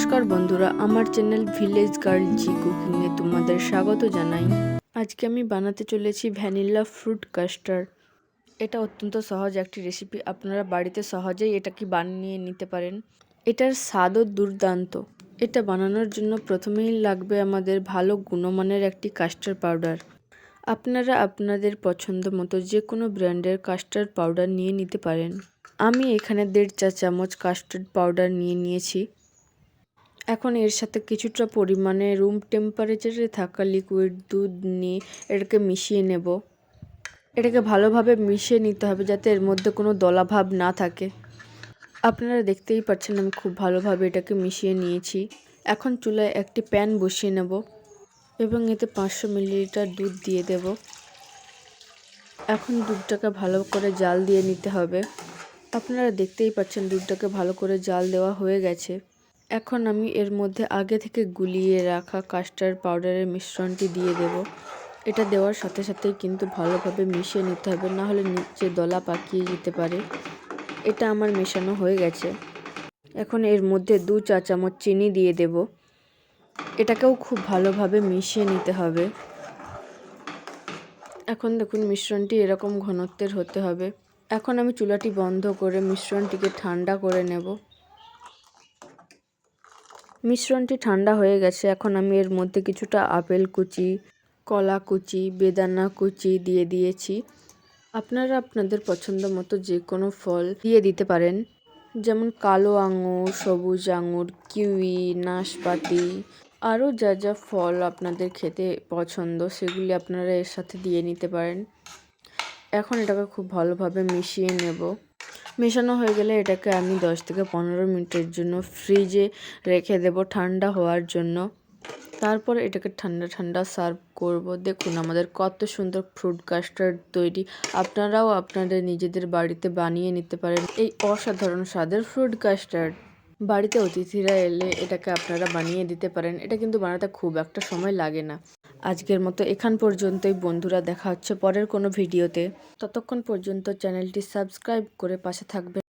নমস্কার বন্ধুরা, আমার চ্যানেল ভিলেজ গার্ল জি কুকিংয়ে তোমাদের স্বাগত জানাই। আজকে আমি বানাতে চলেছি ভ্যানিলা ফ্রুট কাস্টার্ড। এটা অত্যন্ত সহজ একটি রেসিপি, আপনারা বাড়িতে সহজেই এটাকে বানিয়ে নিতে পারেন। এটার স্বাদও দুর্দান্ত। এটা বানানোর জন্য প্রথমেই লাগবে আমাদের ভালো গুণমানের একটি কাস্টার্ড পাউডার। আপনারা আপনাদের পছন্দ মতো যে কোনো ব্র্যান্ডের কাস্টার্ড পাউডার নিয়ে নিতে পারেন। আমি এখানে 1.5 চা চামচ কাস্টার্ড পাউডার নিয়েছি। এখন এর সাথে কিছুটা পরিমাণে রুম টেম্পারেচারে থাকা লিকুইড দুধ নিয়ে এটাকে মিশিয়ে নেব। এটাকে ভালোভাবে মিশিয়ে নিতে হবে যাতে এর মধ্যে কোনো দলাভাব না থাকে। আপনারা দেখতেই পাচ্ছেন আমি খুব ভালোভাবে এটাকে মিশিয়ে নিয়েছি। এখন চুলায় একটি প্যান বসিয়ে নেব এবং এতে 500 মিলিলিটার দুধ দিয়ে দেব। এখন দুধটাকে ভালো করে জাল দিয়ে নিতে হবে। আপনারা দেখতেই পাচ্ছেন দুধটাকে ভালো করে জাল দেওয়া হয়ে গেছে। এখন আমি এর মধ্যে আগে থেকে গুলিয়ে রাখা কাস্টার্ড পাউডারের মিশ্রণটি দিয়ে দেব। এটা দেওয়ার সাথে সাথেই কিন্তু ভালোভাবে মিশিয়ে নিতে হবে, না হলে নিচে দলা পাকিয়ে যেতে পারে। এটা আমার মেশানো হয়ে গেছে। এখন এর মধ্যে 2 চা চামচ চিনি দিয়ে দেব। এটাকেও খুব ভালোভাবে মিশিয়ে নিতে হবে। এখন দেখুন মিশ্রণটি এরকম ঘনত্বের হতে হবে। এখন আমি চুলাটি বন্ধ করে মিশ্রণটিকে ঠান্ডা করে নেব। মিশ্রণটি ঠান্ডা হয়ে গেছে। এখন আমি এর মধ্যে কিছুটা আপেল কুচি, কলা কুচি, বেদানা কুচি দিয়ে দিয়েছি। আপনারা আপনাদের পছন্দ মতো যে কোনো ফল দিয়ে দিতে পারেন, যেমন কালো আঙুর, সবুজ আঙুর, কিউই, নাশপাতি, আরও যা যা ফল আপনাদের খেতে পছন্দ সেগুলি আপনারা এর সাথে দিয়ে নিতে পারেন। এখন এটাকে খুব ভালোভাবে মিশিয়ে নেব। মেশানো হয়ে গেলে এটাকে আমি 10 থেকে 15 মিনিটের জন্য ফ্রিজে রেখে দেব ঠান্ডা হওয়ার জন্য। তারপর এটাকে ঠান্ডা ঠান্ডা সার্ভ করব। দেখুন আমাদের কত সুন্দর ফ্রুট কাস্টার্ড তৈরি। আপনারাও আপনাদের নিজেদের বাড়িতে বানিয়ে নিতে পারেন এই অসাধারণ স্বাদের ফ্রুট কাস্টার্ড। বাড়িতে অতিথিরা এলে এটাকে আপনারা বানিয়ে দিতে পারেন। এটা কিন্তু বানাতে খুব একটা সময় লাগে না। আজকের মতো এখান পর্যন্তই বন্ধুরা, দেখা হচ্ছে পরের কোনো ভিডিওতে। ততক্ষণ পর্যন্ত চ্যানেলটি সাবস্ক্রাইব করে পাশে থাকবেন।